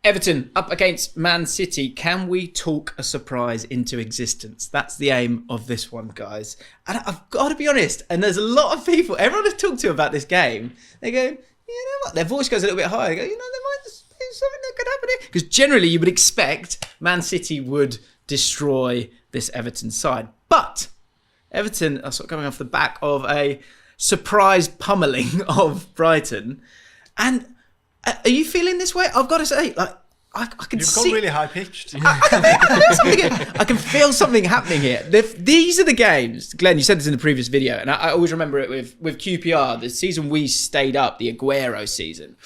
Everton up against Man City. Can we talk a surprise into existence? That's the aim of this one, guys. And I've got to be honest, and there's a lot of people, everyone I've talked to about this game, they go, you know what? Their voice goes a little bit higher. They go, there might be something that could happen here. Because generally you would expect Man City would destroy this Everton side. But Everton are sort of coming off the back of a surprise pummeling of Brighton. And are you feeling this way? I've got to say, like, I can You've see. gone really high pitched. I can feel something happening here. These are the games, Glenn. You said this in the previous video, and I always remember it with QPR. The season we stayed up, the Aguero season.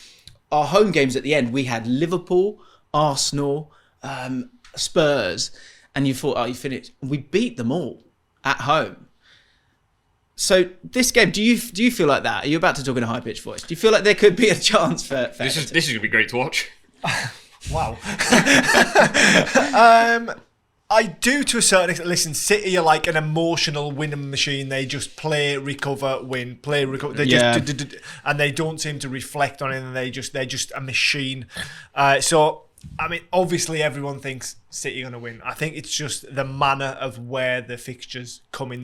Our home games at the end, we had Liverpool, Arsenal, Spurs, and you thought, you finished. We beat them all at home. So this game, do you feel like that? Are you about to talk in a high pitched voice? Do you feel like there could be a chance for this is going to be great to watch. Wow. I do to a certain extent. Listen, City are like an emotional winning machine. They just play, recover, win, play, recover. They just and they don't seem to reflect on anything. They're just a machine. So I mean, obviously everyone thinks City are going to win. I think it's just the manner of where the fixtures come in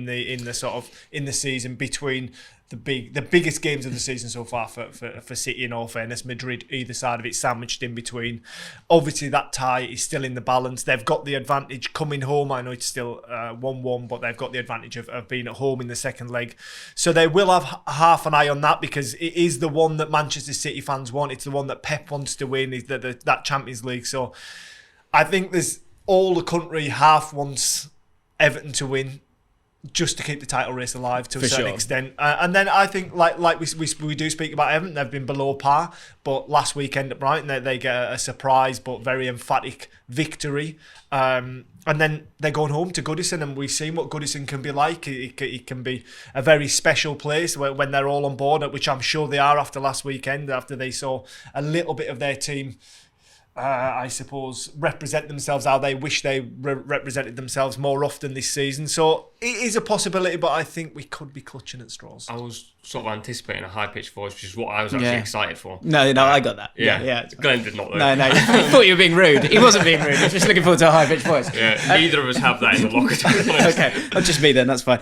the season between the biggest games of the season so far for City, in all fairness. Madrid either side of it, sandwiched in between. Obviously that tie is still in the balance. They've got the advantage coming home. I know it's still 1-1, but they've got the advantage of being at home in the second leg. So they will have half an eye on that, because it is the one that Manchester City fans want. It's the one that Pep wants to win, is that Champions League. So I think there's all the country half wants Everton to win, just to keep the title race alive to a certain extent. And then I think, like we do speak about Everton, they've been below par, but last weekend at Brighton they get a surprise but very emphatic victory. And then they're going home to Goodison, and we've seen what Goodison can be like. It can be a very special place when they're all on board, which I'm sure they are after last weekend, after they saw a little bit of their team I suppose, represent themselves how they wish they represented themselves more often this season. So it is a possibility, but I think we could be clutching at straws. I was sort of anticipating a high-pitched voice, which is what I was actually excited for. No, I got that. Yeah. Glenn did not, though. No, he thought you were being rude. He wasn't being rude. He was just looking forward to a high-pitched voice. Yeah, neither of us have that in the locker, to be honest. Okay, well, just me then, that's fine.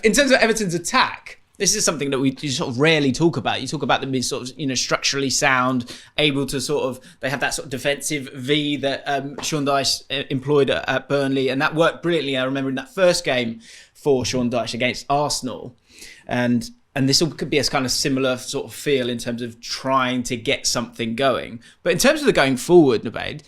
In terms of Everton's attack, this is something that we sort of rarely talk about. You talk about them being sort of, structurally sound, able to sort of, they have that sort of defensive V that Sean Dyche employed at Burnley, and that worked brilliantly. I remember in that first game for Sean Dyche against Arsenal, and this all could be a kind of similar sort of feel in terms of trying to get something going. But in terms of the going forward, Nubaid,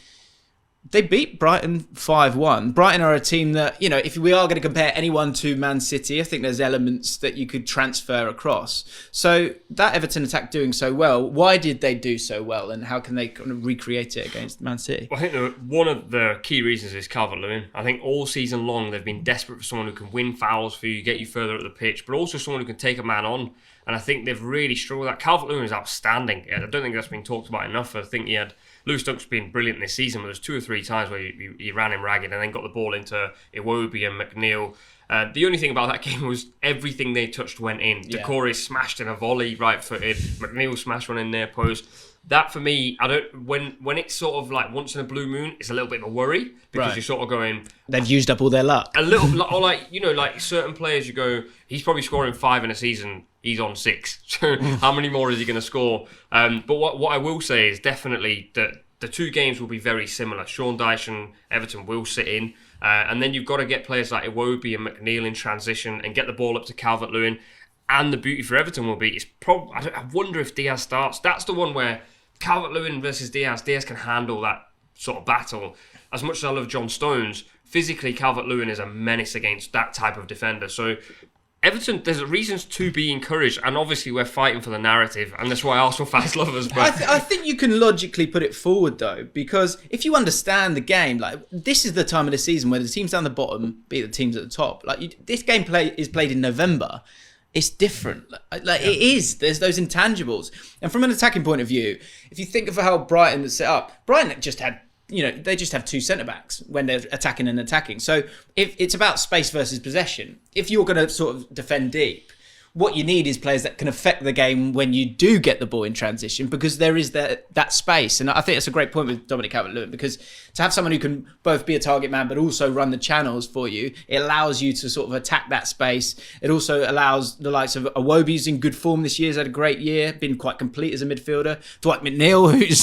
they beat Brighton 5-1. Brighton are a team that, if we are going to compare anyone to Man City, I think there's elements that you could transfer across. So that Everton attack doing so well, why did they do so well, and how can they kind of recreate it against Man City? Well, I think one of the key reasons is Calvert-Lewin. I think all season long they've been desperate for someone who can win fouls for you, get you further up the pitch, but also someone who can take a man on. And I think they've really struggled. That Calvert-Lewin is outstanding. I don't think that's been talked about enough. I think Lewis Dunk's been brilliant this season, but there's 2 or 3 times where he ran him ragged and then got the ball into Iwobi and McNeil. The only thing about that game was everything they touched went in. Yeah. Decore smashed in a volley, right-footed. McNeil smashed one in near post. That for me, when it's sort of like once in a blue moon, it's a little bit of a worry, because you're sort of going, they've used up all their luck. A little, or like certain players, you go, he's probably scoring 5 in a season. He's on 6. So how many more is he going to score? But what I will say is definitely that the 2 games will be very similar. Sean Dyche and Everton will sit in. And then you've got to get players like Iwobi and McNeil in transition and get the ball up to Calvert-Lewin. And the beauty for Everton will be, I wonder if Diaz starts. That's the one where Calvert-Lewin versus Diaz can handle that sort of battle. As much as I love John Stones, physically Calvert-Lewin is a menace against that type of defender. So Everton, there's reasons to be encouraged, and obviously we're fighting for the narrative, and that's why Arsenal fans love us. But I think you can logically put it forward, though, because if you understand the game, like, this is the time of the season where the teams down the bottom beat the teams at the top. Like, this game is played in November. It's different. It is. There's those intangibles. And from an attacking point of view, if you think of how Brighton was set up, Brighton just had, they just have 2 centre-backs when they're attacking and attacking. So if it's about space versus possession, if you're going to sort of defend deep, what you need is players that can affect the game when you do get the ball in transition, because there is that space. And I think that's a great point with Dominic Calvert-Lewin, because to have someone who can both be a target man but also run the channels for you, it allows you to sort of attack that space. It also allows the likes of Iwobi's in good form this year, has had a great year, been quite complete as a midfielder. Dwight McNeil, who's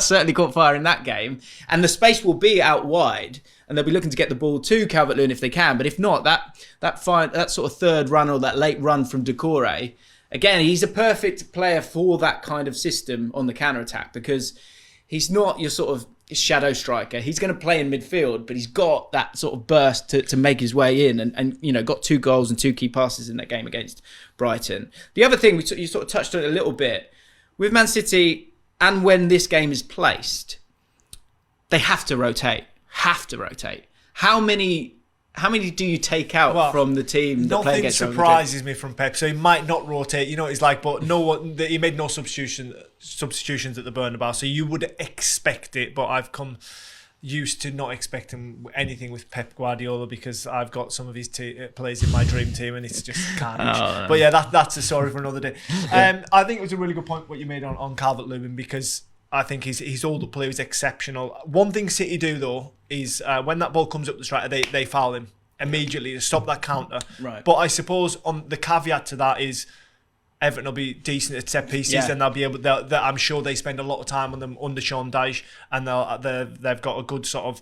certainly caught fire in that game. And the space will be out wide, and they'll be looking to get the ball to Calvert-Lewin if they can. But if not, that sort of third run or that late run from Doucouré, again, he's a perfect player for that kind of system on the counter-attack, because he's not your sort of shadow striker. He's going to play in midfield, but he's got that sort of burst to make his way in, and got 2 goals and 2 key passes in that game against Brighton. The other thing, you sort of touched on it a little bit, with Man City, and when this game is placed, they have to rotate. How many do you take out from the team that play against? Nothing surprises me from Pep, so he might not rotate. You know what it's like, but he made no substitutions at the Bernabeu, so you would expect it. But I've come used to not expecting anything with Pep Guardiola, because I've got some of his players in my dream team, and it's just carnage. But yeah, that's a story for another day. I think it was a really good point what you made on Calvert-Lewin, because I think his hold-up play was exceptional. One thing City do, though, is when that ball comes up the striker, they foul him immediately to stop that counter. Right. But I suppose on the caveat to that is Everton will be decent at set pieces, and they'll be able. I'm sure they spend a lot of time on them under Sean Dyche, and they've got a good sort of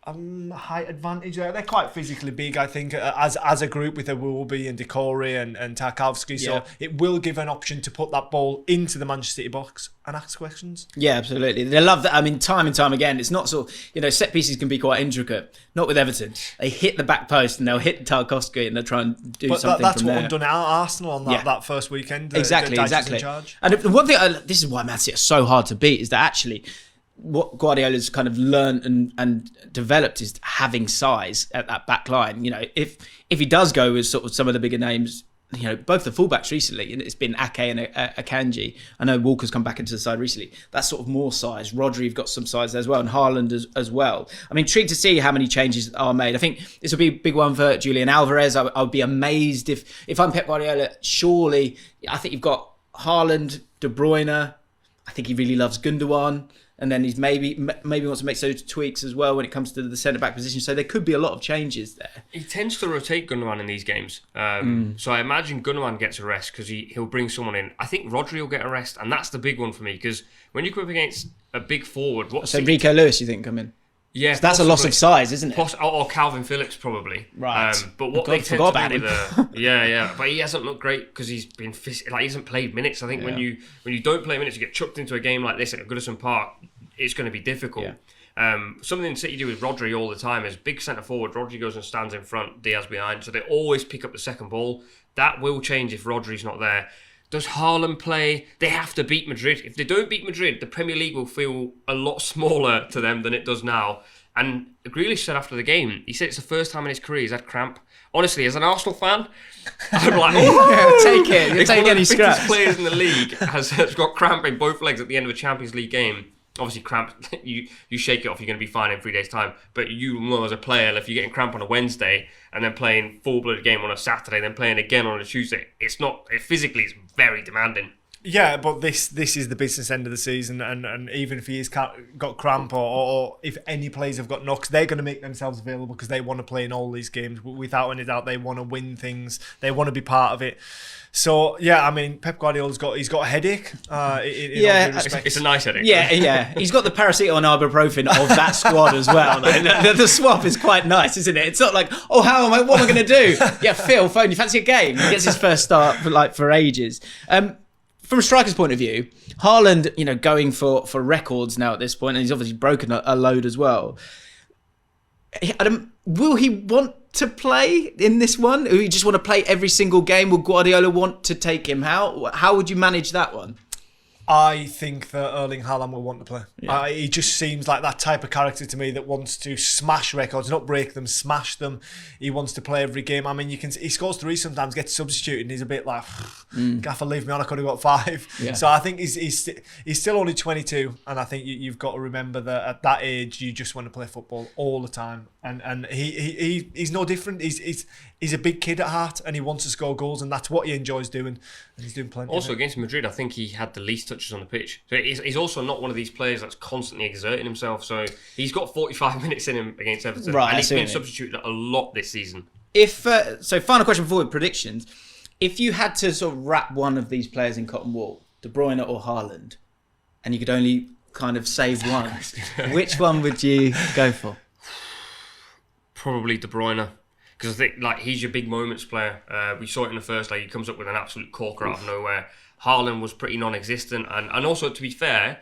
height advantage there. They're quite physically big, I think, as a group, with Iwobi and Doucouré and Tarkowski. So it will give an option to put that ball into the Manchester City box and ask questions. Yeah, absolutely. They love that. I mean, time and time again, it's not sort of, set pieces can be quite intricate. Not with Everton. They hit the back post and they'll hit Tarkowski and they'll try and do something that's from there. That's what done at Arsenal on that first weekend. Exactly. In charge. And the one thing, this is why Man City are so hard to beat, is that actually what Guardiola's kind of learned and developed is having size at that back line. If he does go with sort of some of the bigger names, both the fullbacks recently, and it's been Ake and Akanji. I know Walker's come back into the side recently. That's sort of more size. Rodri have got some size as well, and Haaland as well. I'm intrigued to see how many changes are made. I think this will be a big one for Julian Alvarez. I would be amazed if I'm Pep Guardiola. Surely, I think you've got Haaland, De Bruyne. I think he really loves Gundogan. And then he's maybe wants to make those tweaks as well when it comes to the centre-back position. So there could be a lot of changes there. He tends to rotate Gundogan in these games. So I imagine Gundogan gets a rest because he'll bring someone in. I think Rodri will get a rest, and that's the big one for me, because when you come up against a big forward... So Rico Lewis, you think, come in? Yeah, so that's a loss of size, isn't it? Or Calvin Phillips, probably. Right. But what they tend to do with yeah. But he hasn't looked great because he's been he hasn't played minutes. I think when you don't play minutes, you get chucked into a game like this at Goodison Park, it's going to be difficult. Yeah. Something City do with Rodri all the time is big centre forward. Rodri goes and stands in front, Diaz behind, so they always pick up the second ball. That will change if Rodri's not there. Does Haaland play? They have to beat Madrid. If they don't beat Madrid, the Premier League will feel a lot smaller to them than it does now. And Grealish said after the game, he said it's the first time in his career he's had cramp. Honestly, as an Arsenal fan, I'm like, take it. You'll take any scraps. One of the fittest players in the league has got cramp in both legs at the end of a Champions League game. Obviously, cramp, you shake it off, you're going to be fine in 3 days' time. But you know as a player, if you're getting cramp on a Wednesday and then playing full-blooded game on a Saturday, then playing again on a Tuesday, physically it's very demanding. Yeah, but this is the business end of the season, and even if he's got cramp or if any players have got knocks, they're going to make themselves available because they want to play in all these games. Without any doubt, they want to win things. They want to be part of it. So yeah, I mean, Pep Guardiola's got a headache. It's a nice headache. Yeah. He's got the paracetamol and ibuprofen of that squad as well. The swap is quite nice, isn't it? It's not like, what am I going to do? Yeah, Phil, phone. You fancy a game? He gets his first start for ages. From a striker's point of view, Haaland, going for records now at this point, and he's obviously broken a load as well. Will he want to play in this one? Will he just want to play every single game? Will Guardiola want to take him out? How would you manage that one? I think that Erling Haaland will want to play. Yeah. He just seems like that type of character to me that wants to smash records, not break them, smash them. He wants to play every game. I mean, he scores 3 sometimes, gets substituted, and he's a bit like, Gaffer, leave me on, I could have got 5. Yeah. So I think he's still only 22, and I think you've got to remember that at that age, you just want to play football all the time. And he's no different. He's a big kid at heart, and he wants to score goals, and that's what he enjoys doing, and he's doing plenty. Also against Madrid, I think he had the least touches on the pitch. So he's also not one of these players that's constantly exerting himself. So he's got 45 minutes in him against Everton, and he's been substituted a lot this season. So final question before predictions: if you had to sort of wrap one of these players in cotton wool, De Bruyne or Haaland, and you could only kind of save one, which one would you go for? Probably De Bruyne. Because I think he's your big moments player. We saw it in the first leg. He comes up with an absolute corker out of nowhere. Haaland was pretty non-existent. And also, to be fair,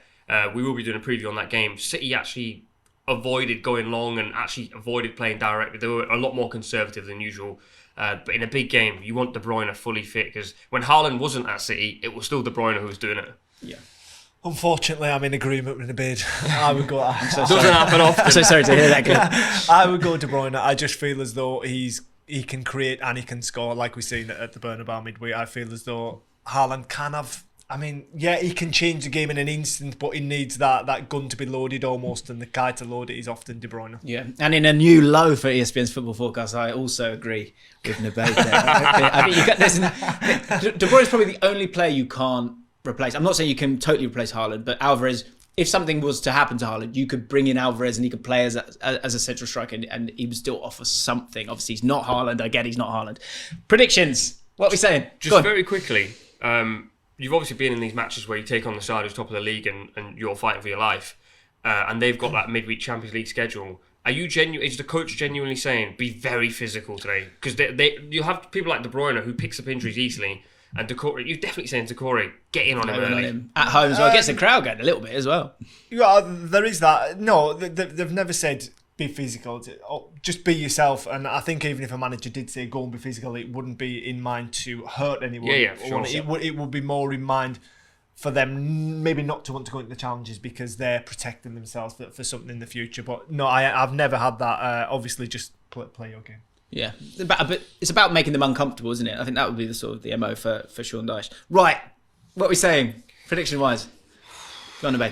we will be doing a preview on that game. City actually avoided going long and actually avoided playing directly. They were a lot more conservative than usual. But in a big game, you want De Bruyne fully fit. Because when Haaland wasn't at City, it was still De Bruyne who was doing it. Yeah. Unfortunately, I'm in agreement with Nubaid. I would go. Doesn't happen often. I'm so sorry to hear that. I would go De Bruyne. I just feel as though he can create and he can score, like we've seen at the Bernabeu midweek. I feel as though Haaland can have. I mean, yeah, he can change the game in an instant, but he needs that gun to be loaded almost, and the guy to load it is often De Bruyne. Yeah, and in a new low for ESPN's football forecast, I also agree with Nubaid there. I mean, De Bruyne is probably the only player you can't replace. I'm not saying you can totally replace Haaland, but Alvarez, if something was to happen to Haaland, you could bring in Alvarez and he could play as a central striker and he would still offer something. Obviously, he's not Haaland. I get he's not Haaland. Predictions. What are we saying? Just very quickly, you've obviously been in these matches where you take on the side who's top of the league and you're fighting for your life, and they've got that midweek Champions League schedule. Are you is the coach genuinely saying, be very physical today? Because you have people like De Bruyne who picks up injuries easily. And Decore, you're definitely saying Decore, get in on him early. At home as well. It gets the crowd going a little bit as well. Yeah, there is that. No, they've never said be physical. Just be yourself. And I think even if a manager did say go and be physical, it wouldn't be in mind to hurt anyone. Yeah, sure. It would be more in mind for them maybe not to want to go into the challenges because they're protecting themselves for something in the future. But no, I've never had that. Obviously, just play your game. Yeah, but it's about making them uncomfortable, isn't it? I think that would be the sort of the MO for Sean Dyche. Right, what are we saying? Prediction-wise? Go on, Nubaid.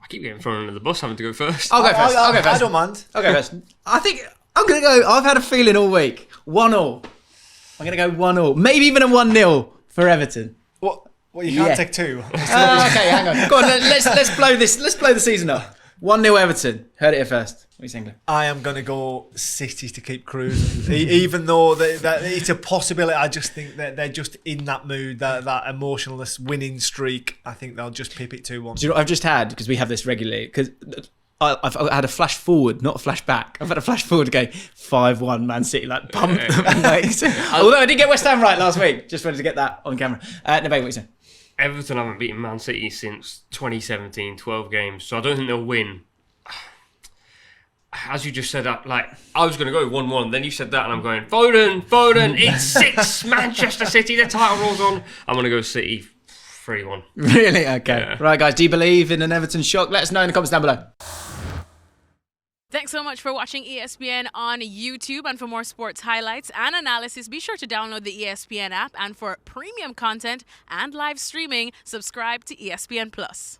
I keep getting thrown under the bus having to go first. I'll go first. I don't mind. I'll go first. I think I'm going to go, I've had a feeling all week. 1-1. I'm going to go 1-1. Maybe even a 1-0 for Everton. What? You can't take 2. Okay, hang on. Go on, let's blow this. Let's blow the season up. 1-0 Everton. Heard it here first. What are you saying, Glenn? I am going to go City to keep cruising. Even though that it's a possibility, I just think that they're just in that mood, that emotionless winning streak. I think they'll just pip it 2-1. Do you know what I've just had? Because we have this regularly. Because I've had a flash forward, not a flash back. I've had a flash forward going 5-1 Man City, pumped them. Although I did get West Ham right last week. Just wanted to get that on camera. Nubaid, what are you saying? Everton haven't beaten Man City since 2017, 12 games. So I don't think they'll win. As you just said that, I was going to go 1-1, then you said that and I'm going, Foden, it's 6, Manchester City, the title rolls on. I'm going to go City 3-1. Really? Okay. Yeah. Right, guys, do you believe in an Everton shock? Let us know in the comments down below. Thanks so much for watching ESPN on YouTube. And for more sports highlights and analysis, be sure to download the ESPN app. And for premium content and live streaming, subscribe to ESPN Plus.